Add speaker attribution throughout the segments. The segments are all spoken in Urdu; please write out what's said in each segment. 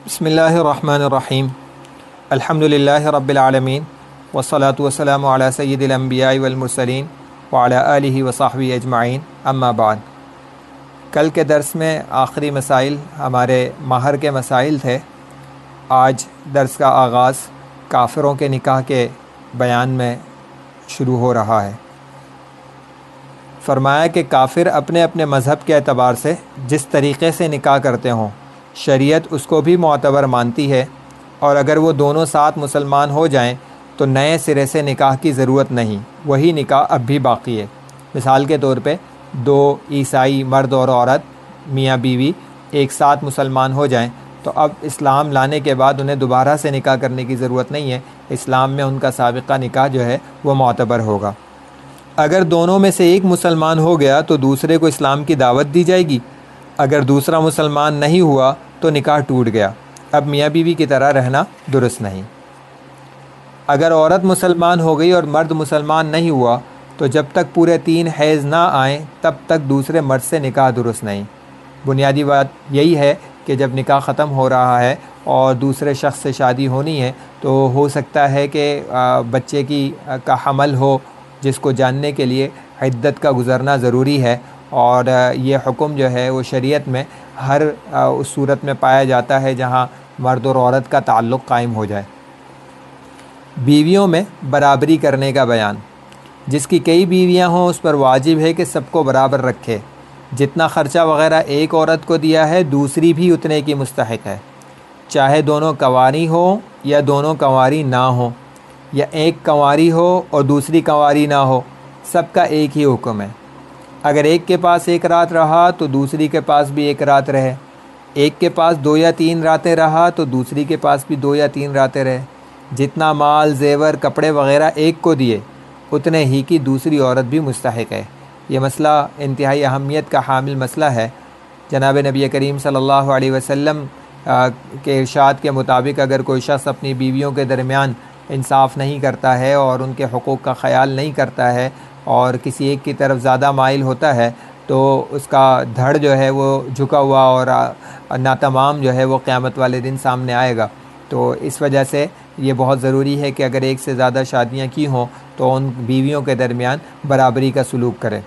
Speaker 1: بسم اللہ الرحمن الرحیم الحمدللہ رب العالمین والصلاة والسلام علی سید الانبیاء والمرسلین وعلی آلہ وصحبہ اجمعین اما بعد۔ کل کے درس میں آخری مسائل ہمارے مہر کے مسائل تھے۔ آج درس کا آغاز کافروں کے نکاح کے بیان میں شروع ہو رہا ہے۔ فرمایا کہ کافر اپنے اپنے مذہب کے اعتبار سے جس طریقے سے نکاح کرتے ہوں شریعت اس کو بھی معتبر مانتی ہے، اور اگر وہ دونوں ساتھ مسلمان ہو جائیں تو نئے سرے سے نکاح کی ضرورت نہیں، وہی نکاح اب بھی باقی ہے۔ مثال کے طور پہ دو عیسائی مرد اور عورت میاں بیوی ایک ساتھ مسلمان ہو جائیں تو اب اسلام لانے کے بعد انہیں دوبارہ سے نکاح کرنے کی ضرورت نہیں ہے، اسلام میں ان کا سابقہ نکاح جو ہے وہ معتبر ہوگا۔ اگر دونوں میں سے ایک مسلمان ہو گیا تو دوسرے کو اسلام کی دعوت دی جائے گی، اگر دوسرا مسلمان نہیں ہوا تو نکاح ٹوٹ گیا، اب میاں بیوی کی طرح رہنا درست نہیں۔ اگر عورت مسلمان ہو گئی اور مرد مسلمان نہیں ہوا تو جب تک پورے 3 حیض نہ آئیں تب تک دوسرے مرد سے نکاح درست نہیں۔ بنیادی بات یہی ہے کہ جب نکاح ختم ہو رہا ہے اور دوسرے شخص سے شادی ہونی ہے تو ہو سکتا ہے کہ بچے کا حمل ہو، جس کو جاننے کے لیے عدت کا گزرنا ضروری ہے، اور یہ حکم جو ہے وہ شریعت میں ہر اس صورت میں پایا جاتا ہے جہاں مرد اور عورت کا تعلق قائم ہو جائے۔ بیویوں میں برابری کرنے کا بیان۔ جس کی کئی بیویاں ہوں اس پر واجب ہے کہ سب کو برابر رکھے، جتنا خرچہ وغیرہ ایک عورت کو دیا ہے دوسری بھی اتنے کی مستحق ہے، چاہے دونوں کنواری ہوں یا دونوں کنواری نہ ہوں، یا ایک کنواری ہو اور دوسری کنواری نہ ہو، سب کا ایک ہی حکم ہے۔ اگر ایک کے پاس ایک رات رہا تو دوسری کے پاس بھی ایک رات رہے، ایک کے پاس 2 یا 3 راتیں رہا تو دوسری کے پاس بھی 2 یا 3 راتیں رہے۔ جتنا مال زیور کپڑے وغیرہ ایک کو دیے اتنے ہی کی دوسری عورت بھی مستحق ہے۔ یہ مسئلہ انتہائی اہمیت کا حامل مسئلہ ہے۔ جناب نبی کریم صلی اللہ علیہ وسلم کے ارشاد کے مطابق اگر کوئی شخص اپنی بیویوں کے درمیان انصاف نہیں کرتا ہے اور ان کے حقوق کا خیال نہیں کرتا ہے اور کسی ایک کی طرف زیادہ مائل ہوتا ہے تو اس کا دھڑ جو ہے وہ جھکا ہوا اور ناتمام جو ہے وہ قیامت والے دن سامنے آئے گا۔ تو اس وجہ سے یہ بہت ضروری ہے کہ اگر ایک سے زیادہ شادیاں کی ہوں تو ان بیویوں کے درمیان برابری کا سلوک کرے۔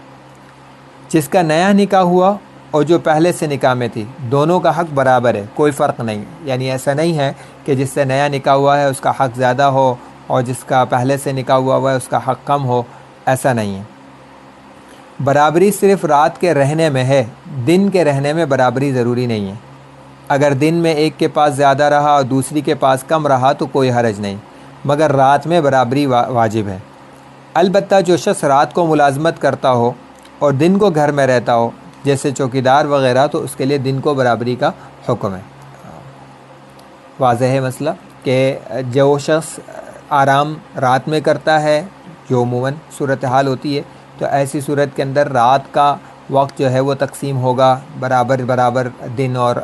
Speaker 1: جس کا نیا نکاح ہوا اور جو پہلے سے نکاح میں تھی دونوں کا حق برابر ہے، کوئی فرق نہیں، یعنی ایسا نہیں ہے کہ جس سے نیا نکاح ہوا ہے اس کا حق زیادہ ہو اور جس کا پہلے سے نکاح ہوا ہے اس کا حق کم ہو، ایسا نہیں ہے۔ برابری صرف رات کے رہنے میں ہے، دن کے رہنے میں برابری ضروری نہیں ہے۔ اگر دن میں ایک کے پاس زیادہ رہا اور دوسری کے پاس کم رہا تو کوئی حرج نہیں، مگر رات میں برابری واجب ہے۔ البتہ جو شخص رات کو ملازمت کرتا ہو اور دن کو گھر میں رہتا ہو جیسے چوکیدار وغیرہ تو اس کے لیے دن کو برابری کا حکم ہے۔ واضح ہے مسئلہ کہ جو شخص آرام رات میں کرتا ہے جو عموماً صورتحال ہوتی ہے تو ایسی صورت کے اندر رات کا وقت جو ہے وہ تقسیم ہوگا، برابر دن اور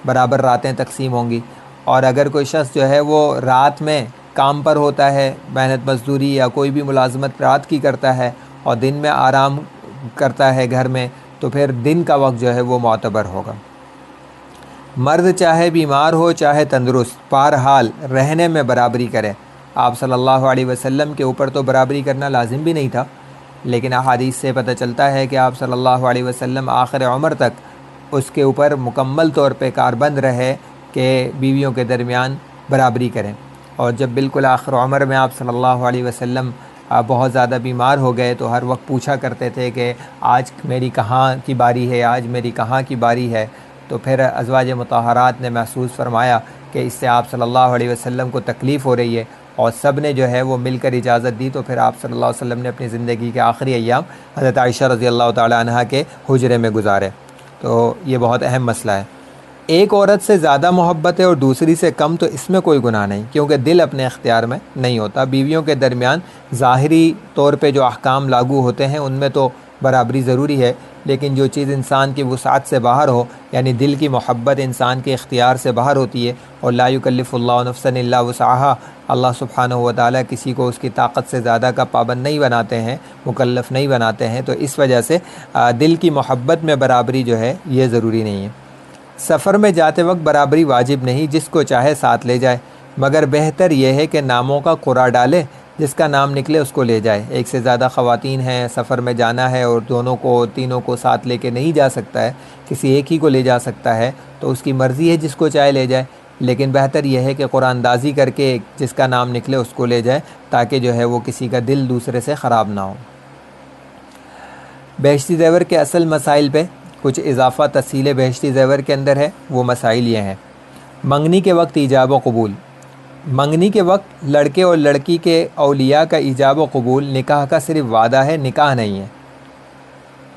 Speaker 1: برابر راتیں تقسیم ہوں گی۔ اور اگر کوئی شخص جو ہے وہ رات میں کام پر ہوتا ہے، محنت مزدوری یا کوئی بھی ملازمت رات کی کرتا ہے اور دن میں آرام کرتا ہے گھر میں تو پھر دن کا وقت جو ہے وہ معتبر ہوگا۔ مرد چاہے بیمار ہو چاہے تندرست، بہرحال رہنے میں برابری کرے۔ آپ صلی اللہ علیہ وسلم کے اوپر تو برابری کرنا لازم بھی نہیں تھا، لیکن احادیث سے پتہ چلتا ہے کہ آپ صلی اللہ علیہ وسلم آخر عمر تک اس کے اوپر مکمل طور پہ کاربند رہے کہ بیویوں کے درمیان برابری کریں۔ اور جب بالکل آخر عمر میں آپ صلی اللہ علیہ وسلم بہت زیادہ بیمار ہو گئے تو ہر وقت پوچھا کرتے تھے کہ آج میری کہاں کی باری ہے، آج میری کہاں کی باری ہے۔ تو پھر ازواج مطہرات نے محسوس فرمایا کہ اس سے آپ صلی اللہ علیہ وسلم کو تکلیف ہو رہی ہے اور سب نے جو ہے وہ مل کر اجازت دی، تو پھر آپ صلی اللہ علیہ وسلم نے اپنی زندگی کے آخری ایام حضرت عائشہ رضی اللہ تعالی عنہا کے حجرے میں گزارے۔ تو یہ بہت اہم مسئلہ ہے۔ ایک عورت سے زیادہ محبت ہے اور دوسری سے کم تو اس میں کوئی گناہ نہیں، کیونکہ دل اپنے اختیار میں نہیں ہوتا۔ بیویوں کے درمیان ظاہری طور پہ جو احکام لاگو ہوتے ہیں ان میں تو برابری ضروری ہے، لیکن جو چیز انسان کی وسعت سے باہر ہو، یعنی دل کی محبت انسان کے اختیار سے باہر ہوتی ہے، اور لا یکلف اللہ نفسا الا وسعها، اللہ سبحانہ و تعالیٰ کسی کو اس کی طاقت سے زیادہ کا پابند نہیں بناتے ہیں، مکلف نہیں بناتے ہیں، تو اس وجہ سے دل کی محبت میں برابری جو ہے یہ ضروری نہیں ہے۔ سفر میں جاتے وقت برابری واجب نہیں، جس کو چاہے ساتھ لے جائے، مگر بہتر یہ ہے کہ ناموں کا قرعہ ڈالے، جس کا نام نکلے اس کو لے جائے۔ ایک سے زیادہ خواتین ہیں، سفر میں جانا ہے اور تینوں کو ساتھ لے کے نہیں جا سکتا ہے، کسی ایک ہی کو لے جا سکتا ہے، تو اس کی مرضی ہے، جس کو چاہے لے جائے، لیکن بہتر یہ ہے کہ قرآن اندازی کر کے جس کا نام نکلے اس کو لے جائے، تاکہ جو ہے وہ کسی کا دل دوسرے سے خراب نہ ہو۔ بہشتی زیور کے اصل مسائل پہ کچھ اضافہ تفصیل بہشتی زیور کے اندر ہے۔ وہ مسائل یہ ہیں: منگنی کے وقت ایجاب و قبول۔ منگنی کے وقت لڑکے اور لڑکی کے اولیاء کا ایجاب و قبول نکاح کا صرف وعدہ ہے، نکاح نہیں ہے۔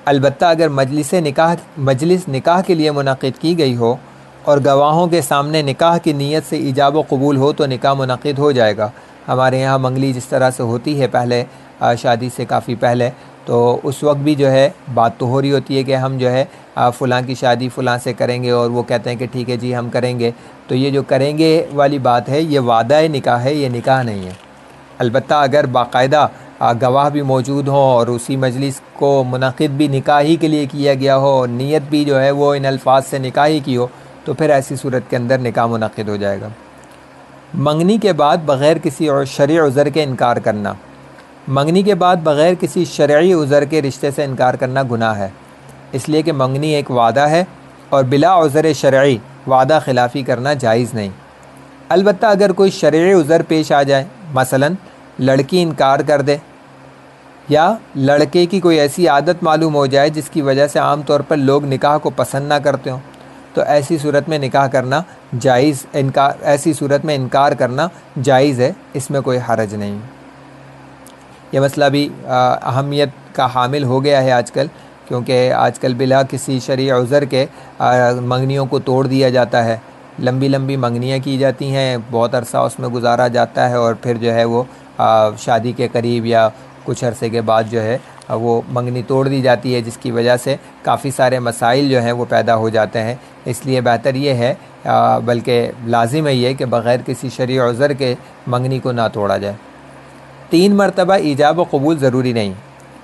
Speaker 1: البتہ اگر مجلس نکاح کے لیے منعقد کی گئی ہو اور گواہوں کے سامنے نکاح کی نیت سے ایجاب و قبول ہو تو نکاح منعقد ہو جائے گا۔ ہمارے یہاں منگلی جس طرح سے ہوتی ہے پہلے، شادی سے کافی پہلے، تو اس وقت بھی جو ہے بات تو ہو رہی ہوتی ہے کہ ہم جو ہے فلاں کی شادی فلاں سے کریں گے، اور وہ کہتے ہیں کہ ٹھیک ہے جی ہم کریں گے۔ تو یہ جو کریں گے والی بات ہے، یہ وعدہ نکاح ہے، یہ نکاح نہیں ہے۔ البتہ اگر باقاعدہ گواہ بھی موجود ہوں اور اسی مجلس کو منعقد بھی نکاح ہی کے لیے کیا گیا ہو، اور نیت بھی جو ہے وہ ان الفاظ سے نکاح ہی کی ہو، تو پھر ایسی صورت کے اندر نکاح منعقد ہو جائے گا۔ منگنی کے بعد بغیر کسی شرعی عذر کے انکار کرنا۔ منگنی کے بعد بغیر کسی شرعی عذر کے رشتے سے انکار کرنا گناہ ہے، اس لیے کہ منگنی ایک وعدہ ہے اور بلا عذر شرعی وعدہ خلافی کرنا جائز نہیں۔ البتہ اگر کوئی شرعی عذر پیش آ جائے، مثلا لڑکی انکار کر دے یا لڑکے کی کوئی ایسی عادت معلوم ہو جائے جس کی وجہ سے عام طور پر لوگ نکاح کو پسند نہ کرتے ہوں، تو ایسی صورت میں نکاح کرنا جائز، ایسی صورت میں انکار کرنا جائز ہے، اس میں کوئی حرج نہیں۔ یہ مسئلہ بھی اہمیت کا حامل ہو گیا ہے آج کل، کیونکہ آج کل بلا کسی شرعی عذر کے منگنیوں کو توڑ دیا جاتا ہے، لمبی لمبی منگنیاں کی جاتی ہیں، بہت عرصہ اس میں گزارا جاتا ہے، اور پھر جو ہے وہ شادی کے قریب یا کچھ عرصے کے بعد جو ہے وہ منگنی توڑ دی جاتی ہے، جس کی وجہ سے کافی سارے مسائل جو ہیں وہ پیدا ہو جاتے ہیں۔ اس لیے بہتر یہ ہے، بلکہ لازم ہے یہ کہ بغیر کسی شرعی عذر کے منگنی کو نہ توڑا جائے۔ 3 مرتبہ ایجاب و قبول ضروری نہیں،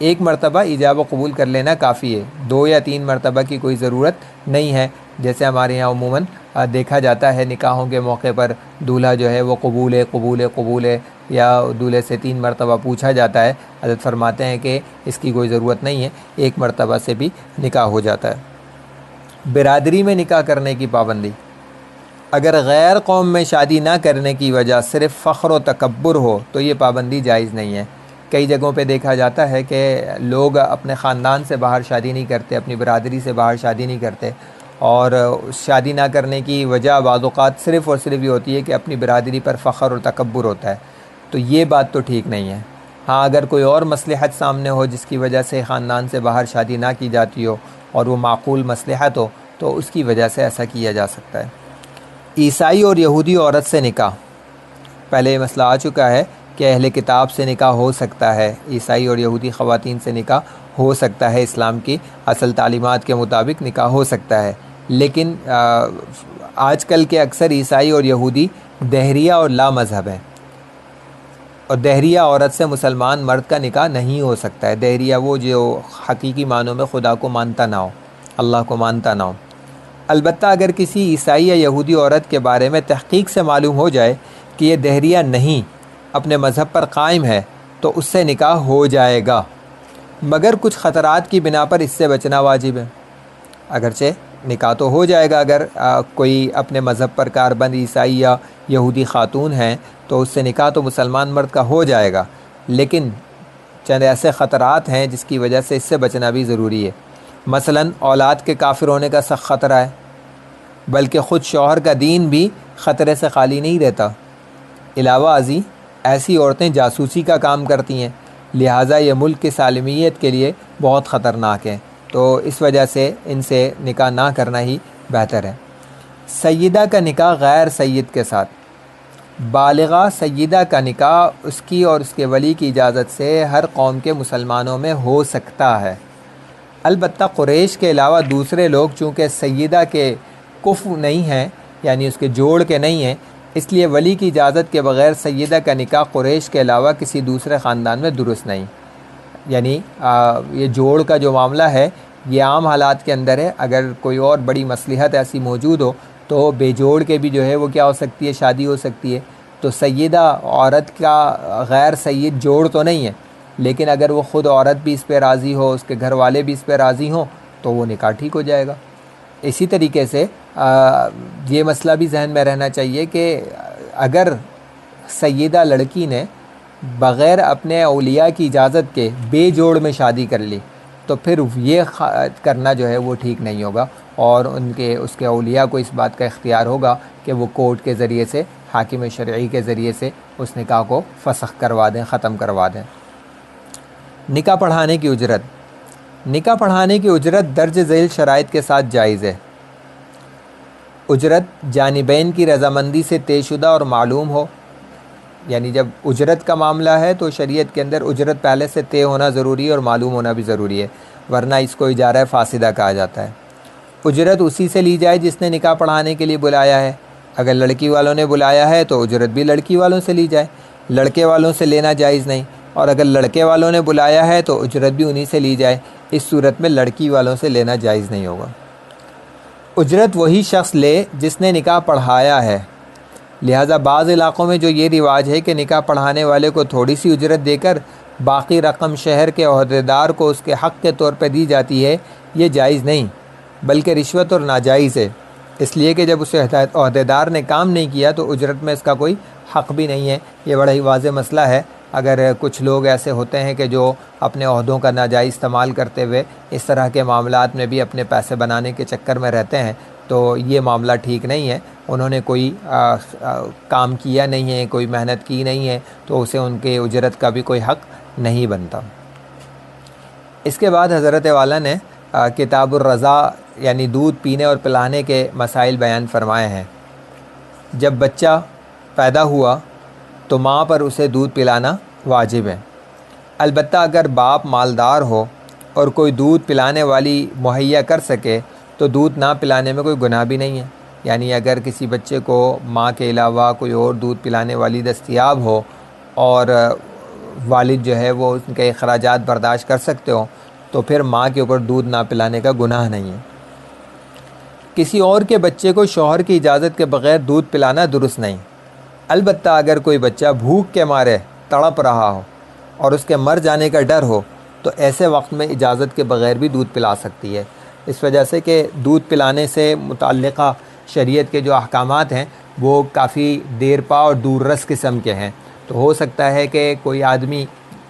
Speaker 1: 1 مرتبہ ایجاب و قبول کر لینا کافی ہے، 2 یا 3 مرتبہ کی کوئی ضرورت نہیں ہے۔ جیسے ہمارے یہاں عموماً دیکھا جاتا ہے نکاحوں کے موقع پر دولہا جو ہے وہ قبول ہے قبول ہے قبول ہے، یا دولہے سے 3 مرتبہ پوچھا جاتا ہے، حضرت فرماتے ہیں کہ اس کی کوئی ضرورت نہیں ہے، 1 مرتبہ سے بھی نکاح ہو جاتا ہے۔ برادری میں نکاح کرنے کی پابندی۔ اگر غیر قوم میں شادی نہ کرنے کی وجہ صرف فخر و تکبر ہو تو یہ پابندی جائز نہیں ہے۔ کئی جگہوں پہ دیکھا جاتا ہے کہ لوگ اپنے خاندان سے باہر شادی نہیں کرتے، اپنی برادری سے باہر شادی نہیں کرتے، اور شادی نہ کرنے کی وجہ بعض اوقات صرف اور صرف یہ ہوتی ہے کہ اپنی برادری پر فخر اور تکبر ہوتا ہے، تو یہ بات تو ٹھیک نہیں ہے۔ ہاں اگر کوئی اور مصلحت سامنے ہو جس کی وجہ سے خاندان سے باہر شادی نہ کی جاتی ہو اور وہ معقول مصلحت ہو تو اس کی وجہ سے ایسا کیا جا سکتا ہے۔ عیسائی اور یہودی عورت سے نکاح۔ پہلے یہ مسئلہ آ چکا ہے کہ اہل کتاب سے نکاح ہو سکتا ہے، عیسائی اور یہودی خواتین سے نکاح ہو سکتا ہے، اسلام کی اصل تعلیمات کے مطابق نکاح ہو سکتا ہے، لیکن آج کل کے اکثر عیسائی اور یہودی دہریہ اور لا مذہب ہیں، اور دہریہ عورت سے مسلمان مرد کا نکاح نہیں ہو سکتا ہے۔ دہریہ وہ جو حقیقی معنوں میں خدا کو مانتا نہ ہو، اللہ کو مانتا نہ ہو۔ البتہ اگر کسی عیسائی یا یہودی عورت کے بارے میں تحقیق سے معلوم ہو جائے کہ یہ دہریہ نہیں، اپنے مذہب پر قائم ہے، تو اس سے نکاح ہو جائے گا، مگر کچھ خطرات کی بنا پر اس سے بچنا واجب ہے۔ اگرچہ نکاح تو ہو جائے گا، اگر کوئی اپنے مذہب پر کاربند عیسائی یا یہودی خاتون ہیں تو اس سے نکاح تو مسلمان مرد کا ہو جائے گا، لیکن چند ایسے خطرات ہیں جس کی وجہ سے اس سے بچنا بھی ضروری ہے۔ مثلا اولاد کے کافر ہونے کا سخت خطرہ ہے، بلکہ خود شوہر کا دین بھی خطرے سے خالی نہیں رہتا۔ علاوہ ازیں ایسی عورتیں جاسوسی کا کام کرتی ہیں، لہٰذا یہ ملک کی سالمیت کے لیے بہت خطرناک ہیں، تو اس وجہ سے ان سے نکاح نہ کرنا ہی بہتر ہے۔ سیدہ کا نکاح غیر سید کے ساتھ۔ بالغہ سیدہ کا نکاح اس کی اور اس کے ولی کی اجازت سے ہر قوم کے مسلمانوں میں ہو سکتا ہے، البتہ قریش کے علاوہ دوسرے لوگ چونکہ سیدہ کے کفو نہیں ہیں، یعنی اس کے جوڑ کے نہیں ہیں، اس لیے ولی کی اجازت کے بغیر سیدہ کا نکاح قریش کے علاوہ کسی دوسرے خاندان میں درست نہیں۔ یعنی یہ جوڑ کا جو معاملہ ہے یہ عام حالات کے اندر ہے. اگر کوئی اور بڑی مصلحت ایسی موجود ہو تو بے جوڑ کے بھی جو ہے وہ کیا ہو سکتی ہے, شادی ہو سکتی ہے. تو سیدہ عورت کا غیر سید جوڑ تو نہیں ہے, لیکن اگر وہ خود عورت بھی اس پہ راضی ہو, اس کے گھر والے بھی اس پہ راضی ہوں, تو وہ نکاح ٹھیک ہو جائے گا. اسی طریقے سے یہ مسئلہ بھی ذہن میں رہنا چاہیے کہ اگر سیدہ لڑکی نے بغیر اپنے اولیاء کی اجازت کے بے جوڑ میں شادی کر لی, تو پھر یہ کرنا جو ہے وہ ٹھیک نہیں ہوگا, اور اس کے اولیاء کو اس بات کا اختیار ہوگا کہ وہ کورٹ کے ذریعے سے, حاکم شرعی کے ذریعے سے اس نکاح کو فسخ کروا دیں, ختم کروا دیں. نکاح پڑھانے کی اجرت. نکاح پڑھانے کی اجرت درج ذیل شرائط کے ساتھ جائز ہے. اجرت جانبین کی رضامندی سے طے شدہ اور معلوم ہو. یعنی جب اجرت کا معاملہ ہے تو شریعت کے اندر اجرت پہلے سے طے ہونا ضروری ہے اور معلوم ہونا بھی ضروری ہے, ورنہ اس کو اجارہ فاسدہ کہا جاتا ہے. اجرت اسی سے لی جائے جس نے نکاح پڑھانے کے لیے بلایا ہے. اگر لڑکی والوں نے بلایا ہے تو اجرت بھی لڑکی والوں سے لی جائے, لڑکے والوں سے لینا جائز نہیں. اور اگر لڑکے والوں نے بلایا ہے تو اجرت بھی انہی سے لی جائے. اس صورت میں لڑکی والوں سے لینا جائز نہیں ہوگا. اجرت وہی شخص لے جس نے نکاح پڑھایا ہے. لہٰذا بعض علاقوں میں جو یہ رواج ہے کہ نکاح پڑھانے والے کو تھوڑی سی اجرت دے کر باقی رقم شہر کے عہدیدار کو اس کے حق کے طور پہ دی جاتی ہے, یہ جائز نہیں بلکہ رشوت اور ناجائز ہے. اس لیے کہ جب اس عہدیدار نے کام نہیں کیا تو اجرت میں اس کا کوئی حق بھی نہیں ہے. یہ بڑا ہی واضح مسئلہ ہے. اگر کچھ لوگ ایسے ہوتے ہیں کہ جو اپنے عہدوں کا ناجائز استعمال کرتے ہوئے اس طرح کے معاملات میں بھی اپنے پیسے بنانے کے چکر میں رہتے ہیں, تو یہ معاملہ ٹھیک نہیں ہے. انہوں نے کوئی کام کیا نہیں ہے, کوئی محنت کی نہیں ہے, تو اسے ان کے اجرت کا بھی کوئی حق نہیں بنتا. اس کے بعد حضرت والا نے کتاب الرضا یعنی دودھ پینے اور پلانے کے مسائل بیان فرمائے ہیں. جب بچہ پیدا ہوا تو ماں پر اسے دودھ پلانا واجب ہے. البتہ اگر باپ مالدار ہو اور کوئی دودھ پلانے والی مہیا کر سکے تو دودھ نہ پلانے میں کوئی گناہ بھی نہیں ہے. یعنی اگر کسی بچے کو ماں کے علاوہ کوئی اور دودھ پلانے والی دستیاب ہو اور والد جو ہے وہ ان کے اخراجات برداشت کر سکتے ہو, تو پھر ماں کے اوپر دودھ نہ پلانے کا گناہ نہیں ہے. کسی اور کے بچے کو شوہر کی اجازت کے بغیر دودھ پلانا درست نہیں. البتہ اگر کوئی بچہ بھوک کے مارے تڑپ رہا ہو اور اس کے مر جانے کا ڈر ہو تو ایسے وقت میں اجازت کے بغیر بھی دودھ پلا سکتی ہے. اس وجہ سے کہ دودھ پلانے سے متعلقہ شریعت کے جو احکامات ہیں وہ کافی دیر پا اور دور رس قسم کے ہیں. تو ہو سکتا ہے کہ کوئی آدمی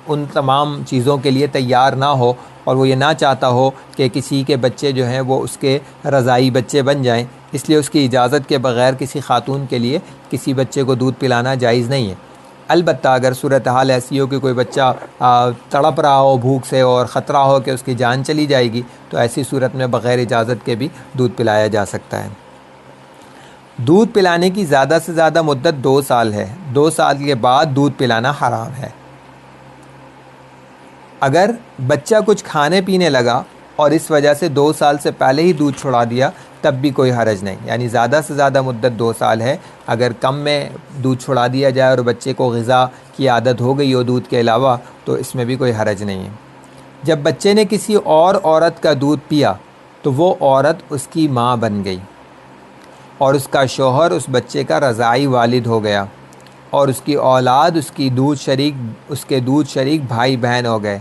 Speaker 1: ان تمام چیزوں کے لیے تیار نہ ہو اور وہ یہ نہ چاہتا ہو کہ کسی کے بچے جو ہیں وہ اس کے رضائی بچے بن جائیں, اس لیے اس کی اجازت کے بغیر کسی خاتون کے لیے کسی بچے کو دودھ پلانا جائز نہیں ہے. البتہ اگر صورتحال ایسی ہو کہ کوئی بچہ تڑپ رہا ہو بھوک سے اور خطرہ ہو کہ اس کی جان چلی جائے گی, تو ایسی صورت میں بغیر اجازت کے بھی دودھ پلایا جا سکتا ہے. دودھ پلانے کی زیادہ سے زیادہ مدت 2 سال ہے. 2 سال کے بعد دودھ پلانا حرام ہے. اگر بچہ کچھ کھانے پینے لگا اور اس وجہ سے 2 سال سے پہلے ہی دودھ چھڑا دیا تب بھی کوئی حرج نہیں. یعنی زیادہ سے زیادہ مدت 2 سال ہے. اگر کم میں دودھ چھڑا دیا جائے اور بچے کو غذا کی عادت ہو گئی ہو دودھ کے علاوہ تو اس میں بھی کوئی حرج نہیں ہے. جب بچے نے کسی اور عورت کا دودھ پیا تو وہ عورت اس کی ماں بن گئی اور اس کا شوہر اس بچے کا رضاعی والد ہو گیا, اور اس کی اولاد اس کے دودھ شریک بھائی بہن ہو گئے,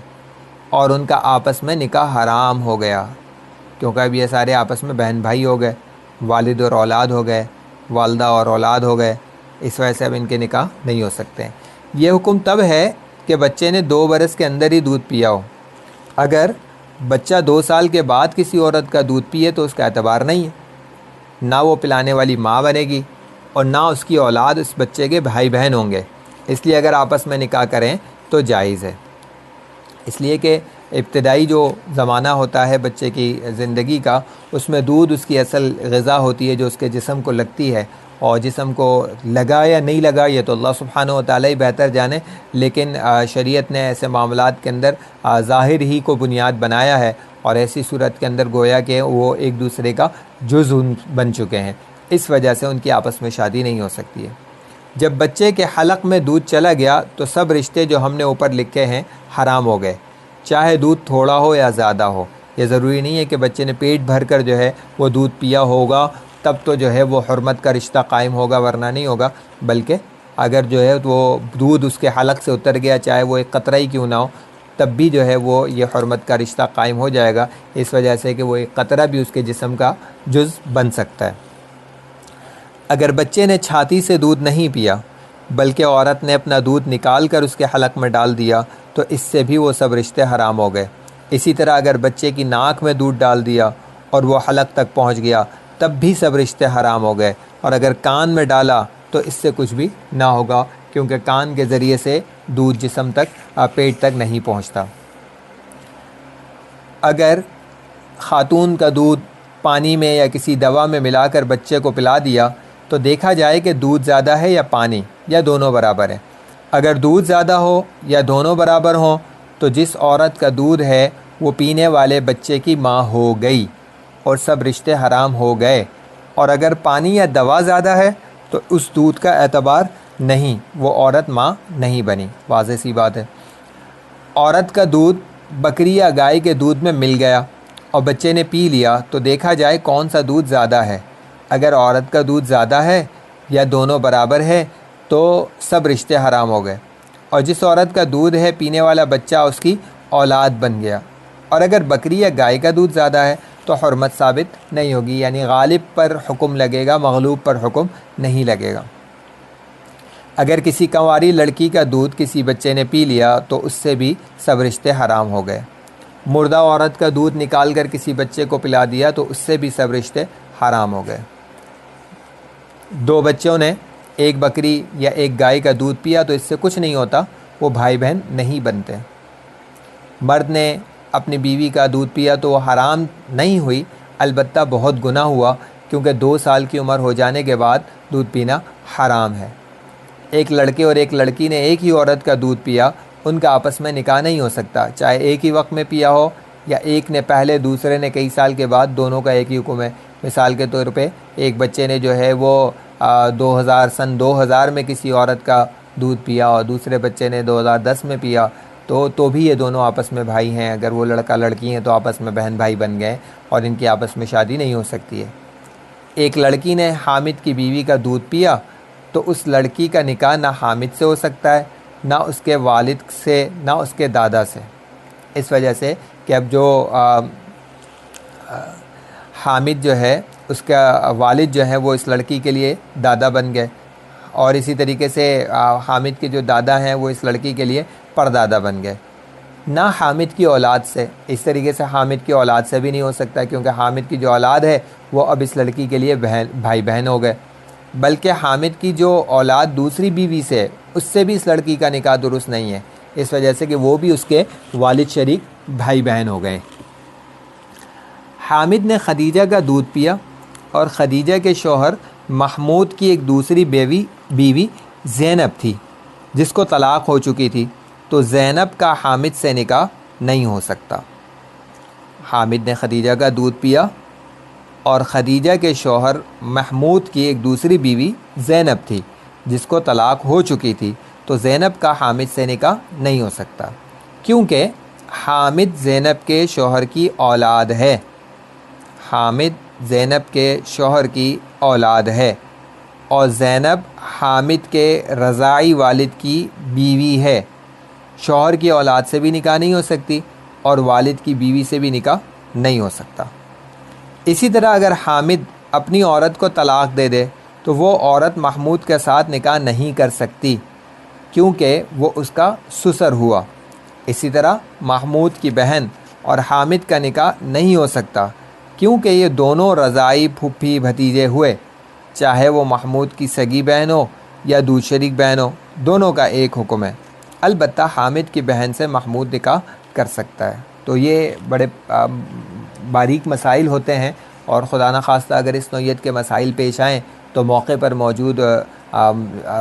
Speaker 1: اور ان کا آپس میں نکاح حرام ہو گیا. کیونکہ اب یہ سارے آپس میں بہن بھائی ہو گئے, والد اور اولاد ہو گئے, والدہ اور اولاد ہو گئے, اس وجہ سے اب ان کے نکاح نہیں ہو سکتے. یہ حکم تب ہے کہ بچے نے 2 برس کے اندر ہی دودھ پیا ہو. اگر بچہ 2 سال کے بعد کسی عورت کا دودھ پیے تو اس کا اعتبار نہیں ہے, نہ وہ پلانے والی ماں بنے گی اور نہ اس کی اولاد اس بچے کے بھائی بہن ہوں گے. اس لیے اگر آپس میں نکاح کریں تو جائز ہے. اس لیے کہ ابتدائی جو زمانہ ہوتا ہے بچے کی زندگی کا, اس میں دودھ اس کی اصل غذا ہوتی ہے جو اس کے جسم کو لگتی ہے, اور جسم کو لگا یا نہیں لگا یہ تو اللہ سبحانہ و تعالیٰ ہی بہتر جانے, لیکن شریعت نے ایسے معاملات کے اندر ظاہر ہی کو بنیاد بنایا ہے, اور ایسی صورت کے اندر گویا کہ وہ ایک دوسرے کا جزء بن چکے ہیں. اس وجہ سے ان کی آپس میں شادی نہیں ہو سکتی ہے. جب بچے کے حلق میں دودھ چلا گیا تو سب رشتے جو ہم نے اوپر لکھے ہیں حرام ہو گئے, چاہے دودھ تھوڑا ہو یا زیادہ ہو. یہ ضروری نہیں ہے کہ بچے نے پیٹ بھر کر جو ہے وہ دودھ پیا ہوگا تب تو جو ہے وہ حرمت کا رشتہ قائم ہوگا، ورنہ نہیں ہوگا، بلکہ اگر جو ہے وہ دودھ اس کے حلق سے اتر گیا، چاہے وہ ایک قطرہ ہی کیوں نہ ہو، تب بھی جو ہے وہ یہ حرمت کا رشتہ قائم ہو جائے گا، اس وجہ سے کہ وہ ایک قطرہ بھی اس کے جسم کا جز بن سکتا ہے۔ اگر بچے نے چھاتی سے دودھ نہیں پیا بلکہ عورت نے اپنا دودھ نکال کر اس کے حلق میں ڈال دیا تو اس سے بھی وہ سب رشتے حرام ہو گئے۔ اسی طرح اگر بچے کی ناک میں دودھ ڈال دیا اور وہ حلق تک پہنچ گیا تب بھی سب رشتے حرام ہو گئے، اور اگر کان میں ڈالا تو اس سے کچھ بھی نہ ہوگا، کیونکہ کان کے ذریعے سے دودھ جسم تک پیٹ تک نہیں پہنچتا۔ اگر خاتون کا دودھ پانی میں یا کسی دوا میں ملا کر بچے کو پلا دیا تو دیکھا جائے کہ دودھ زیادہ ہے یا پانی، یا دونوں برابر ہیں۔ اگر دودھ زیادہ ہو یا دونوں برابر ہوں تو جس عورت کا دودھ ہے وہ پینے والے بچے کی ماں ہو گئی اور سب رشتے حرام ہو گئے، اور اگر پانی یا دوا زیادہ ہے تو اس دودھ کا اعتبار نہیں، وہ عورت ماں نہیں بنی۔ واضح سی بات ہے۔ عورت کا دودھ بکری یا گائے کے دودھ میں مل گیا اور بچے نے پی لیا تو دیکھا جائے کون سا دودھ زیادہ ہے۔ اگر عورت کا دودھ زیادہ ہے یا دونوں برابر ہے تو سب رشتے حرام ہو گئے، اور جس عورت کا دودھ ہے پینے والا بچہ اس کی اولاد بن گیا، اور اگر بکری یا گائے کا دودھ زیادہ ہے تو حرمت ثابت نہیں ہوگی، یعنی غالب پر حکم لگے گا، مغلوب پر حکم نہیں لگے گا۔ اگر کسی کنواری لڑکی کا دودھ کسی بچے نے پی لیا تو اس سے بھی سب رشتے حرام ہو گئے۔ مردہ عورت کا دودھ نکال کر کسی بچے کو پلا دیا تو اس سے بھی سب رشتے حرام ہو گئے۔ دو بچوں نے ایک بکری یا ایک گائے کا دودھ پیا تو اس سے کچھ نہیں ہوتا، وہ بھائی بہن نہیں بنتے۔ مرد نے اپنی بیوی کا دودھ پیا تو وہ حرام نہیں ہوئی، البتہ بہت گناہ ہوا، کیونکہ 2 سال کی عمر ہو جانے کے بعد دودھ پینا حرام ہے۔ ایک لڑکے اور ایک لڑکی نے ایک ہی عورت کا دودھ پیا، ان کا آپس میں نکاح نہیں ہو سکتا، چاہے ایک ہی وقت میں پیا ہو یا ایک نے پہلے دوسرے نے کئی سال کے بعد، دونوں کا ایک ہی حکم ہے۔ مثال کے طور پہ ایک بچے نے جو ہے وہ سن 2000 میں کسی عورت کا دودھ پیا اور دوسرے بچے نے 2010 میں پیا تو بھی یہ دونوں آپس میں بھائی ہیں۔ اگر وہ لڑکا لڑکی ہیں تو آپس میں بہن بھائی بن گئے اور ان کی آپس میں شادی نہیں ہو سکتی ہے۔ ایک لڑکی نے حامد کی بیوی کا دودھ پیا تو اس لڑکی کا نکاح نہ حامد سے ہو سکتا ہے، نہ اس کے والد سے، نہ اس کے دادا سے، اس وجہ سے کہ اب جو حامد جو ہے اس کا والد جو ہے وہ اس لڑکی کے لیے دادا بن گئے، اور اسی طریقے سے حامد کے جو دادا ہیں وہ اس لڑکی کے لیے پردادا بن گئے۔ نہ حامد کی اولاد سے، اس طریقے سے حامد کی اولاد سے بھی نہیں ہو سکتا، کیونکہ حامد کی جو اولاد ہے وہ اب اس لڑکی کے لیے بھائی بہن ہو گئے، بلکہ حامد کی جو اولاد دوسری بیوی سے، اس سے بھی اس لڑکی کا نکاح درست نہیں ہے، اس وجہ سے کہ وہ بھی اس کے والد شریک بھائی بہن ہو گئے۔ حامد نے خدیجہ کا دودھ پیا اور خدیجہ کے شوہر محمود کی ایک دوسری بیوی زینب تھی جس کو طلاق ہو چکی تھی، تو زینب کا حامد سے نکاح نہیں ہو سکتا۔ حامد نے خدیجہ کا دودھ پیا اور خدیجہ کے شوہر محمود کی ایک دوسری بیوی زینب تھی جس کو طلاق ہو چکی تھی، تو زینب کا حامد سے نکاح نہیں ہو سکتا، کیونکہ حامد زینب کے شوہر کی اولاد ہے۔ حامد زینب کے شوہر کی اولاد ہے، اور زینب حامد کے رضاعی والد کی بیوی ہے۔ شوہر کی اولاد سے بھی نکاح نہیں ہو سکتی اور والد کی بیوی سے بھی نکاح نہیں ہو سکتا۔ اسی طرح اگر حامد اپنی عورت کو طلاق دے دے تو وہ عورت محمود کے ساتھ نکاح نہیں کر سکتی، کیونکہ وہ اس کا سسر ہوا۔ اسی طرح محمود کی بہن اور حامد کا نکاح نہیں ہو سکتا، کیونکہ یہ دونوں رضاعی پھوپھی بھتیجے ہوئے، چاہے وہ محمود کی سگی بہن ہو یا دودھ شریک بہن ہو، دونوں کا ایک حکم ہے۔ البتہ حامد کی بہن سے محمود نکاح کر سکتا ہے۔ تو یہ بڑے باریک مسائل ہوتے ہیں، اور خدا نخواستہ اگر اس نوعیت کے مسائل پیش آئیں تو موقع پر موجود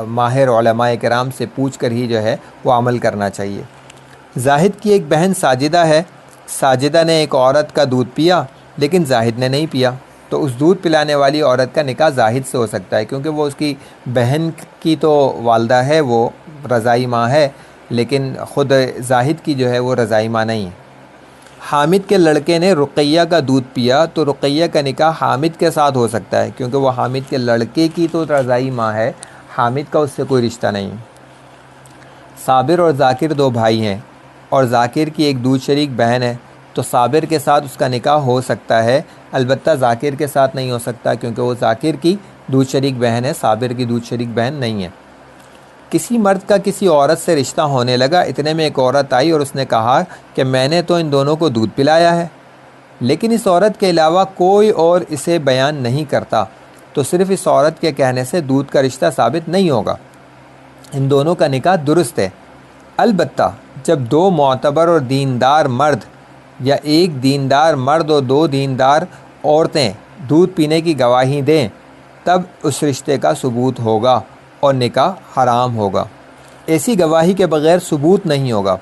Speaker 1: ماہر علماء کرام سے پوچھ کر ہی جو ہے وہ عمل کرنا چاہیے۔ زاہد کی ایک بہن ساجدہ ہے۔ ساجدہ نے ایک عورت کا دودھ پیا لیکن زاہد نے نہیں پیا، تو اس دودھ پلانے والی عورت کا نکاح زاہد سے ہو سکتا ہے، کیونکہ وہ اس کی بہن کی تو والدہ ہے، وہ رضائی ماں ہے، لیکن خود زاہد کی جو ہے وہ رضائی ماں نہیں ہے۔ حامد کے لڑکے نے رقیہ کا دودھ پیا تو رقیہ کا نکاح حامد کے ساتھ ہو سکتا ہے، کیونکہ وہ حامد کے لڑکے کی تو رضائی ماں ہے، حامد کا اس سے کوئی رشتہ نہیں۔ صابر اور ذاکر دو بھائی ہیں اور ذاکر کی ایک دودھ شریک بہن ہے، تو صابر کے ساتھ اس کا نکاح ہو سکتا ہے، البتہ ذاکر کے ساتھ نہیں ہو سکتا، کیونکہ وہ ذاکر کی دودھ شریک بہن ہے، صابر کی دودھ شریک بہن نہیں ہے۔ کسی مرد کا کسی عورت سے رشتہ ہونے لگا، اتنے میں ایک عورت آئی اور اس نے کہا کہ میں نے تو ان دونوں کو دودھ پلایا ہے، لیکن اس عورت کے علاوہ کوئی اور اسے بیان نہیں کرتا، تو صرف اس عورت کے کہنے سے دودھ کا رشتہ ثابت نہیں ہوگا، ان دونوں کا نکاح درست ہے۔ البتہ جب دو معتبر اور دیندار مرد یا ایک دیندار مرد اور دو دیندار عورتیں دودھ پینے کی گواہی دیں، تب اس رشتے کا ثبوت ہوگا اور نکاح حرام ہوگا۔ ایسی گواہی کے بغیر ثبوت نہیں ہوگا،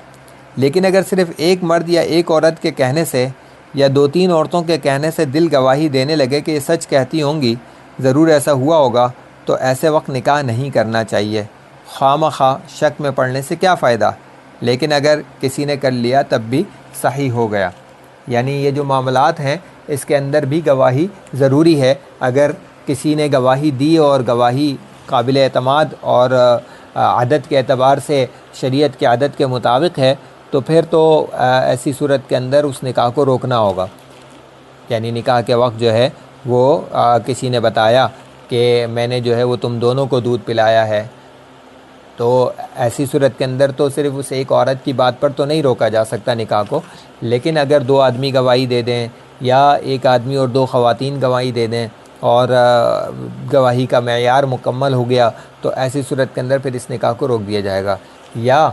Speaker 1: لیکن اگر صرف ایک مرد یا ایک عورت کے کہنے سے یا دو تین عورتوں کے کہنے سے دل گواہی دینے لگے کہ یہ سچ کہتی ہوں گی، ضرور ایسا ہوا ہوگا، تو ایسے وقت نکاح نہیں کرنا چاہیے۔ خواہ مخواہ شک میں پڑنے سے کیا فائدہ، لیکن اگر کسی نے کر لیا تب بھی صحیح ہو گیا۔ یعنی یہ جو معاملات ہیں اس کے اندر بھی گواہی ضروری ہے۔ اگر کسی نے گواہی دی اور گواہی قابل اعتماد اور عدد کے اعتبار سے شریعت کے عدد کے مطابق ہے، تو پھر تو ایسی صورت کے اندر اس نکاح کو روکنا ہوگا۔ یعنی نکاح کے وقت جو ہے وہ کسی نے بتایا کہ میں نے جو ہے وہ تم دونوں کو دودھ پلایا ہے، تو ایسی صورت کے اندر تو صرف اس ایک عورت کی بات پر تو نہیں روکا جا سکتا نکاح کو، لیکن اگر دو آدمی گواہی دے دیں یا ایک آدمی اور دو خواتین گواہی دے دیں اور گواہی کا معیار مکمل ہو گیا، تو ایسی صورت کے اندر پھر اس نکاح کو روک دیا جائے گا۔ یا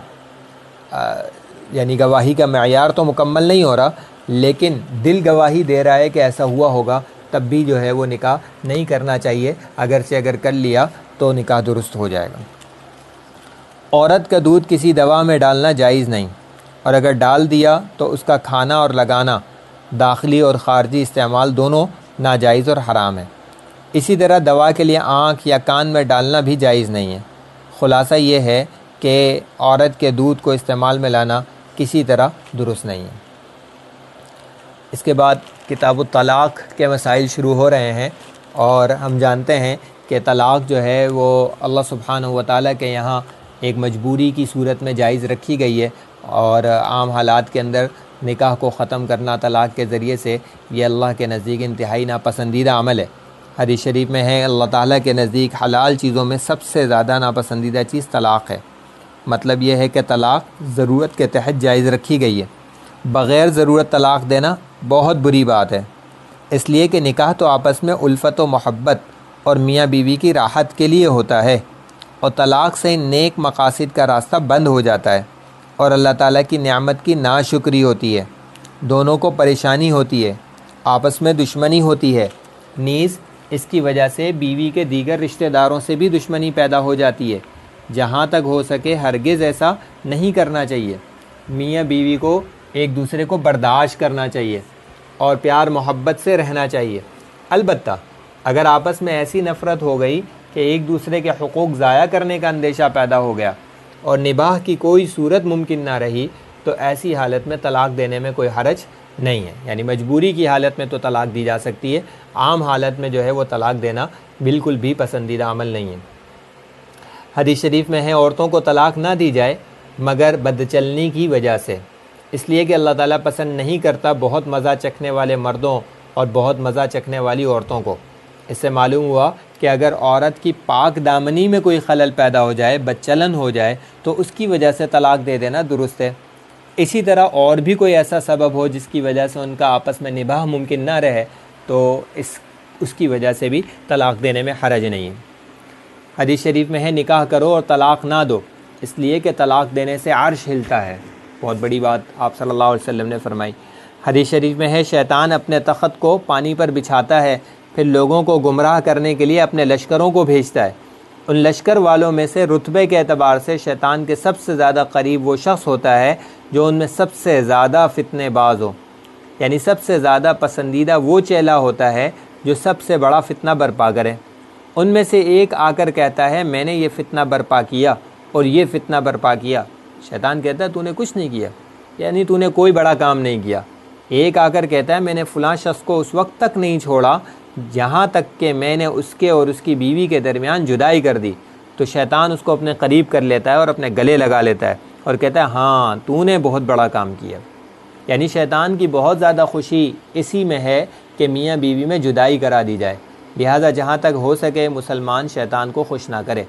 Speaker 1: یعنی گواہی کا معیار تو مکمل نہیں ہو رہا، لیکن دل گواہی دے رہا ہے کہ ایسا ہوا ہوگا، تب بھی جو ہے وہ نکاح نہیں کرنا چاہیے، اگر کر لیا تو نکاح درست ہو جائے گا۔ عورت کا دودھ کسی دوا میں ڈالنا جائز نہیں، اور اگر ڈال دیا تو اس کا کھانا اور لگانا، داخلی اور خارجی استعمال دونوں ناجائز اور حرام ہے۔ اسی طرح دوا کے لیے آنکھ یا کان میں ڈالنا بھی جائز نہیں ہے۔ خلاصہ یہ ہے کہ عورت کے دودھ کو استعمال میں لانا کسی طرح درست نہیں ہے۔ اس کے بعد کتاب الطلاق کے مسائل شروع ہو رہے ہیں، اور ہم جانتے ہیں کہ طلاق جو ہے وہ اللہ سبحانہ و تعالیٰ کے یہاں ایک مجبوری کی صورت میں جائز رکھی گئی ہے، اور عام حالات کے اندر نکاح کو ختم کرنا طلاق کے ذریعے سے یہ اللہ کے نزدیک انتہائی ناپسندیدہ عمل ہے۔ حدیث شریف میں ہے اللہ تعالیٰ کے نزدیک حلال چیزوں میں سب سے زیادہ ناپسندیدہ چیز طلاق ہے۔ مطلب یہ ہے کہ طلاق ضرورت کے تحت جائز رکھی گئی ہے، بغیر ضرورت طلاق دینا بہت بری بات ہے، اس لیے کہ نکاح تو آپس میں الفت و محبت اور میاں بیوی کی راحت کے لیے ہوتا ہے، اور طلاق سے نیک مقاصد کا راستہ بند ہو جاتا ہے، اور اللہ تعالیٰ کی نعمت کی ناشکری ہوتی ہے، دونوں کو پریشانی ہوتی ہے، آپس میں دشمنی ہوتی ہے، نیز اس کی وجہ سے بیوی کے دیگر رشتہ داروں سے بھی دشمنی پیدا ہو جاتی ہے۔ جہاں تک ہو سکے ہرگز ایسا نہیں کرنا چاہیے۔ میاں بیوی کو ایک دوسرے کو برداشت کرنا چاہیے اور پیار محبت سے رہنا چاہیے۔ البتہ اگر آپس میں ایسی نفرت ہو گئی کہ ایک دوسرے کے حقوق ضائع کرنے کا اندیشہ پیدا ہو گیا اور نباہ کی کوئی صورت ممکن نہ رہی، تو ایسی حالت میں طلاق دینے میں کوئی حرج نہیں ہے۔ یعنی مجبوری کی حالت میں تو طلاق دی جا سکتی ہے، عام حالت میں جو ہے وہ طلاق دینا بالکل بھی پسندیدہ عمل نہیں ہے۔ حدیث شریف میں ہے عورتوں کو طلاق نہ دی جائے مگر بدچلنی کی وجہ سے، اس لیے کہ اللہ تعالیٰ پسند نہیں کرتا بہت مزہ چکھنے والے مردوں اور بہت مزہ چکھنے والی عورتوں کو۔ اس سے معلوم ہوا کہ اگر عورت کی پاک دامنی میں کوئی خلل پیدا ہو جائے، بدچلن ہو جائے، تو اس کی وجہ سے طلاق دے دینا درست ہے۔ اسی طرح اور بھی کوئی ایسا سبب ہو جس کی وجہ سے ان کا آپس میں نباہ ممکن نہ رہے، تو اس کی وجہ سے بھی طلاق دینے میں حرج نہیں ہے۔ حدیث شریف میں ہے نکاح کرو اور طلاق نہ دو، اس لیے کہ طلاق دینے سے عرش ہلتا ہے۔ بہت بڑی بات آپ صلی اللہ علیہ وسلم نے فرمائی۔ حدیث شریف میں ہے شیطان اپنے تخت کو پانی پر بچھاتا ہے، پھر لوگوں کو گمراہ کرنے کے لیے اپنے لشکروں کو بھیجتا ہے۔ ان لشکر والوں میں سے رتبے کے اعتبار سے شیطان کے سب سے زیادہ قریب وہ شخص ہوتا ہے جو ان میں سب سے زیادہ فتنے باز ہو، یعنی سب سے زیادہ پسندیدہ وہ چیلا ہوتا ہے جو سب سے بڑا فتنہ برپا کرے۔ ان میں سے ایک آ کر کہتا ہے میں نے یہ فتنہ برپا کیا اور یہ فتنہ برپا کیا۔ شیطان کہتا ہے تو نے کچھ نہیں کیا، یعنی تو نے کوئی بڑا کام نہیں کیا، ایک آ کر کہتا ہے میں نے فلاں شخص کو اس وقت تک نہیں چھوڑا جہاں تک کہ میں نے اس کے اور اس کی بیوی کے درمیان جدائی کر دی، تو شیطان اس کو اپنے قریب کر لیتا ہے اور اپنے گلے لگا لیتا ہے اور کہتا ہے ہاں تو نے بہت بڑا کام کیا۔ یعنی شیطان کی بہت زیادہ خوشی اسی میں ہے کہ میاں بیوی میں جدائی کرا دی جائے، لہٰذا جہاں تک ہو سکے مسلمان شیطان کو خوش نہ کرے۔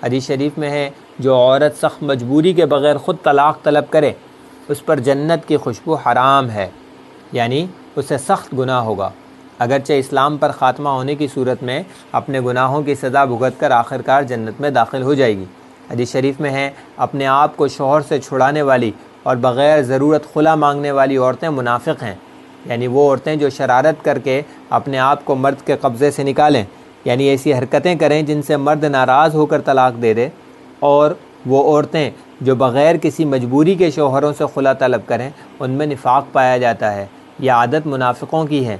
Speaker 1: حدیث شریف میں ہے جو عورت سخت مجبوری کے بغیر خود طلاق طلب کرے اس پر جنت کی خوشبو حرام ہے، یعنی اسے سخت گناہ ہوگا، اگرچہ اسلام پر خاتمہ ہونے کی صورت میں اپنے گناہوں کی سزا بھگت کر آخرکار جنت میں داخل ہو جائے گی۔ حدیث شریف میں ہے اپنے آپ کو شوہر سے چھڑانے والی اور بغیر ضرورت خلا مانگنے والی عورتیں منافق ہیں، یعنی وہ عورتیں جو شرارت کر کے اپنے آپ کو مرد کے قبضے سے نکالیں، یعنی ایسی حرکتیں کریں جن سے مرد ناراض ہو کر طلاق دے دے، اور وہ عورتیں جو بغیر کسی مجبوری کے شوہروں سے خلا طلب کریں ان میں نفاق پایا جاتا ہے۔ یہ عادت منافقوں کی ہے،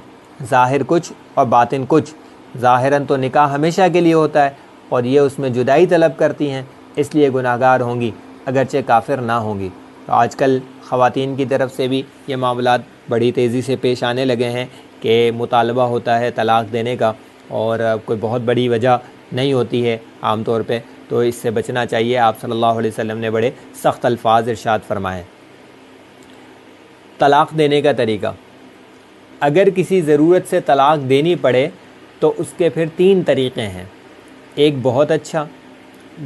Speaker 1: ظاہر کچھ اور باطن کچھ۔ ظاہراً تو نکاح ہمیشہ کے لیے ہوتا ہے اور یہ اس میں جدائی طلب کرتی ہیں، اس لیے گناہگار ہوں گی اگرچہ کافر نہ ہوں گی۔ تو آج کل خواتین کی طرف سے بھی یہ معاملات بڑی تیزی سے پیش آنے لگے ہیں کہ مطالبہ ہوتا ہے طلاق دینے کا، اور کوئی بہت بڑی وجہ نہیں ہوتی ہے عام طور پہ، تو اس سے بچنا چاہیے۔ آپ صلی اللہ علیہ وسلم نے بڑے سخت الفاظ ارشاد فرمائے۔ طلاق دینے کا طریقہ، اگر کسی ضرورت سے طلاق دینی پڑے تو اس کے پھر 3 طریقے ہیں، ایک بہت اچھا،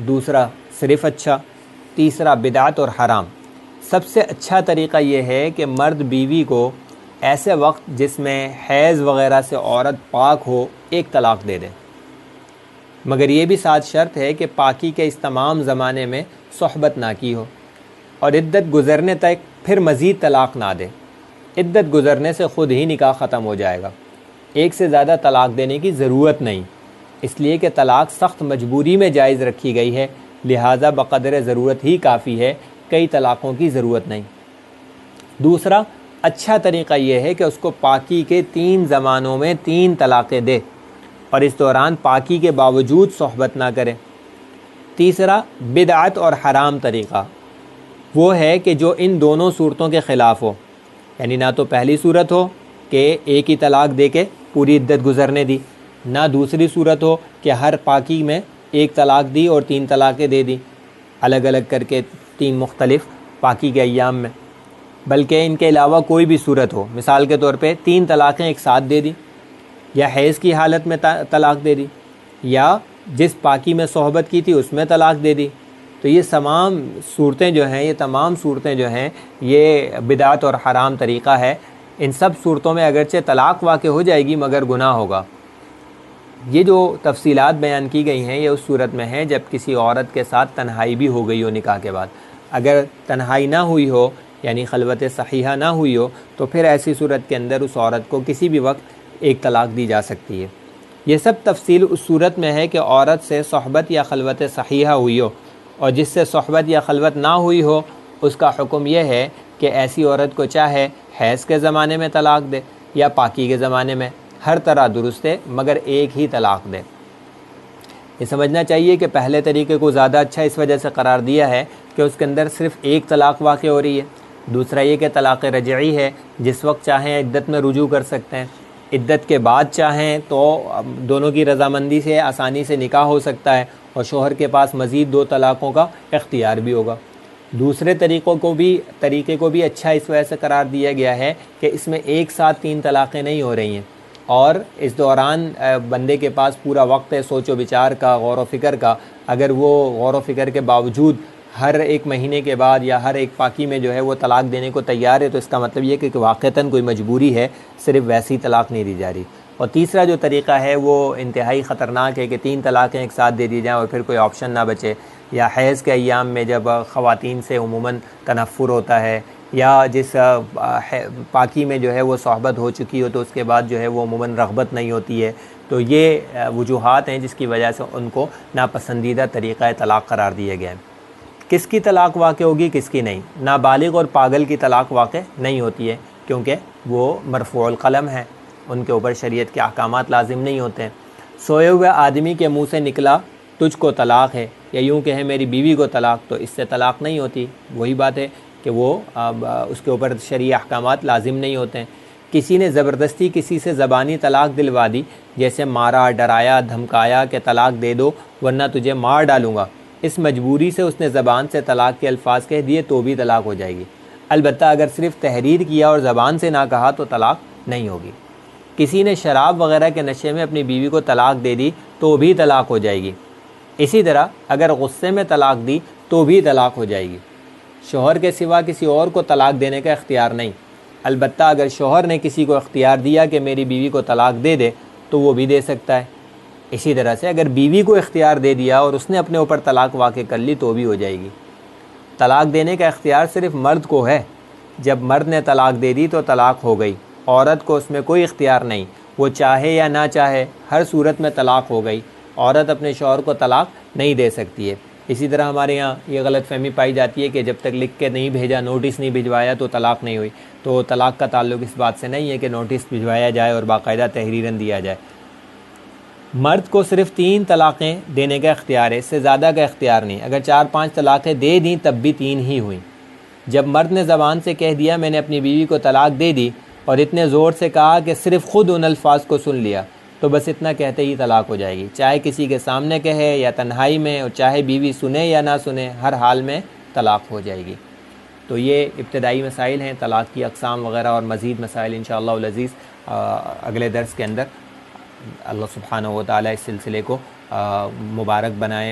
Speaker 1: دوسرا صرف اچھا، تیسرا بدعت اور حرام۔ سب سے اچھا طریقہ یہ ہے کہ مرد بیوی کو ایسے وقت جس میں حیض وغیرہ سے عورت پاک ہو ایک طلاق دے دے، مگر یہ بھی ساتھ شرط ہے کہ پاکی کے اس تمام زمانے میں صحبت نہ کی ہو، اور عدت گزرنے تک پھر مزید طلاق نہ دے۔ عدت گزرنے سے خود ہی نکاح ختم ہو جائے گا۔ ایک سے زیادہ طلاق دینے کی ضرورت نہیں، اس لیے کہ طلاق سخت مجبوری میں جائز رکھی گئی ہے، لہٰذا بقدر ضرورت ہی کافی ہے، کئی طلاقوں کی ضرورت نہیں۔ دوسرا اچھا طریقہ یہ ہے کہ اس کو پاکی کے 3 زمانوں میں 3 طلاقیں دے اور اس دوران پاکی کے باوجود صحبت نہ کرے۔ تیسرا بدعت اور حرام طریقہ وہ ہے کہ جو ان دونوں صورتوں کے خلاف ہو، یعنی نہ تو پہلی صورت ہو کہ ایک ہی طلاق دے کے پوری عدت گزرنے دی، نہ دوسری صورت ہو کہ ہر پاکی میں ایک طلاق دی اور 3 طلاقیں دے دی الگ الگ کر کے 3 مختلف پاکی کے ایام میں، بلکہ ان کے علاوہ کوئی بھی صورت ہو، مثال کے طور پہ 3 طلاقیں ایک ساتھ دے دی، یا حیض کی حالت میں طلاق دے دی، یا جس پاکی میں صحبت کی تھی اس میں طلاق دے دی، تو یہ تمام صورتیں جو ہیں یہ بدعت اور حرام طریقہ ہے۔ ان سب صورتوں میں اگرچہ طلاق واقع ہو جائے گی مگر گناہ ہوگا۔ یہ جو تفصیلات بیان کی گئی ہیں یہ اس صورت میں ہے جب کسی عورت کے ساتھ تنہائی بھی ہو گئی ہو نکاح کے بعد۔ اگر تنہائی نہ ہوئی ہو یعنی خلوت صحیحہ نہ ہوئی ہو تو پھر ایسی صورت کے اندر اس عورت کو کسی بھی وقت ایک طلاق دی جا سکتی ہے۔ یہ سب تفصیل اس صورت میں ہے کہ عورت سے صحبت یا خلوت صحیحہ ہوئی ہو، اور جس سے صحبت یا خلوت نہ ہوئی ہو اس کا حکم یہ ہے کہ ایسی عورت کو چاہے حیض کے زمانے میں طلاق دے یا پاکی کے زمانے میں، ہر طرح درست ہے مگر ایک ہی طلاق دے۔ یہ سمجھنا چاہیے کہ پہلے طریقے کو زیادہ اچھا اس وجہ سے قرار دیا ہے کہ اس کے اندر صرف ایک طلاق واقع ہو رہی ہے۔ دوسرا یہ کہ طلاق رجعی ہے، جس وقت چاہیں عدت میں رجوع کر سکتے ہیں، عدت کے بعد چاہیں تو دونوں کی رضامندی سے آسانی سے نکاح ہو سکتا ہے اور شوہر کے پاس مزید 2 طلاقوں کا اختیار بھی ہوگا۔ دوسرے طریقے کو بھی اچھا اس وجہ سے قرار دیا گیا ہے کہ اس میں ایک ساتھ 3 طلاقیں نہیں ہو رہی ہیں، اور اس دوران بندے کے پاس پورا وقت ہے سوچ و بچار کا، غور و فکر کا۔ اگر وہ غور و فکر کے باوجود ہر ایک مہینے کے بعد یا ہر ایک پاکی میں جو ہے وہ طلاق دینے کو تیار ہے تو اس کا مطلب یہ کہ واقعتاً کوئی مجبوری ہے، صرف ویسی طلاق نہیں دی جا رہی۔ اور تیسرا جو طریقہ ہے وہ انتہائی خطرناک ہے کہ 3 طلاقیں ایک ساتھ دے دی جائیں اور پھر کوئی آپشن نہ بچے، یا حیض کے ایام میں جب خواتین سے عموماً تنفر ہوتا ہے، یا جس پاکی میں جو ہے وہ صحبت ہو چکی ہو تو اس کے بعد جو ہے وہ عموماً رغبت نہیں ہوتی ہے، تو یہ وجوہات ہیں جس کی وجہ سے ان کو ناپسندیدہ طریقہ طلاق قرار دیا گیا ہے۔ کس کی طلاق واقع ہوگی کس کی نہیں؟ نابالغ اور پاگل کی طلاق واقع نہیں ہوتی ہے کیونکہ وہ مرفوع القلم ہے، ان کے اوپر شریعت کے احکامات لازم نہیں ہوتے ہیں۔ سوئے ہوئے آدمی کے منہ سے نکلا تجھ کو طلاق ہے، یا یوں کہیں میری بیوی کو طلاق، تو اس سے طلاق نہیں ہوتی۔ وہی بات ہے کہ وہ اس کے اوپر شرعی احکامات لازم نہیں ہوتے ہیں۔ کسی نے زبردستی کسی سے زبانی طلاق دلوا دی، جیسے مارا، ڈرایا، دھمکایا کہ طلاق دے دو ورنہ تجھے مار ڈالوں گا، اس مجبوری سے اس نے زبان سے طلاق کے الفاظ کہہ دیے تو بھی طلاق ہو جائے گی۔ البتہ اگر صرف تحریر کیا اور زبان سے نہ کہا تو طلاق نہیں ہوگی۔ کسی نے شراب وغیرہ کے نشے میں اپنی بیوی کو طلاق دے دی تو بھی طلاق ہو جائے گی۔ اسی طرح اگر غصے میں طلاق دی تو بھی طلاق ہو جائے گی۔ شوہر کے سوا کسی اور کو طلاق دینے کا اختیار نہیں، البتہ اگر شوہر نے کسی کو اختیار دیا کہ میری بیوی کو طلاق دے دے تو وہ بھی دے سکتا ہے۔ اسی طرح سے اگر بیوی کو اختیار دے دیا اور اس نے اپنے اوپر طلاق واقع کر لی تو بھی ہو جائے گی۔ طلاق دینے کا اختیار صرف مرد کو ہے، جب مرد نے طلاق دے دی تو طلاق ہو گئی، عورت کو اس میں کوئی اختیار نہیں، وہ چاہے یا نہ چاہے ہر صورت میں طلاق ہو گئی، عورت اپنے شوہر کو طلاق نہیں دے سکتی ہے۔ اسی طرح ہمارے یہاں یہ غلط فہمی پائی جاتی ہے کہ جب تک لکھ کے نہیں بھیجا، نوٹس نہیں بھجوایا تو طلاق نہیں ہوئی، تو طلاق کا تعلق اس بات سے نہیں ہے کہ نوٹس بھجوایا جائے اور باقاعدہ تحریراً دیا جائے۔ مرد کو صرف 3 طلاقیں دینے کا اختیار ہے، اس سے زیادہ کا اختیار نہیں۔ اگر 4-5 طلاقیں دے دیں تب بھی 3 ہی ہوئیں۔ جب مرد نے زبان سے کہہ دیا میں نے اپنی بیوی کو طلاق دے دی اور اتنے زور سے کہا کہ صرف خود ان الفاظ کو سن لیا تو بس اتنا کہتے ہی طلاق ہو جائے گی، چاہے کسی کے سامنے کہے یا تنہائی میں، اور چاہے بیوی سنے یا نہ سنے، ہر حال میں طلاق ہو جائے گی۔ تو یہ ابتدائی مسائل ہیں، طلاق کی اقسام وغیرہ، اور مزید مسائل انشاءاللہ العزیز اگلے درس کے اندر۔ اللہ سبحانہ و تعالیٰ اس سلسلے کو مبارک بنائے۔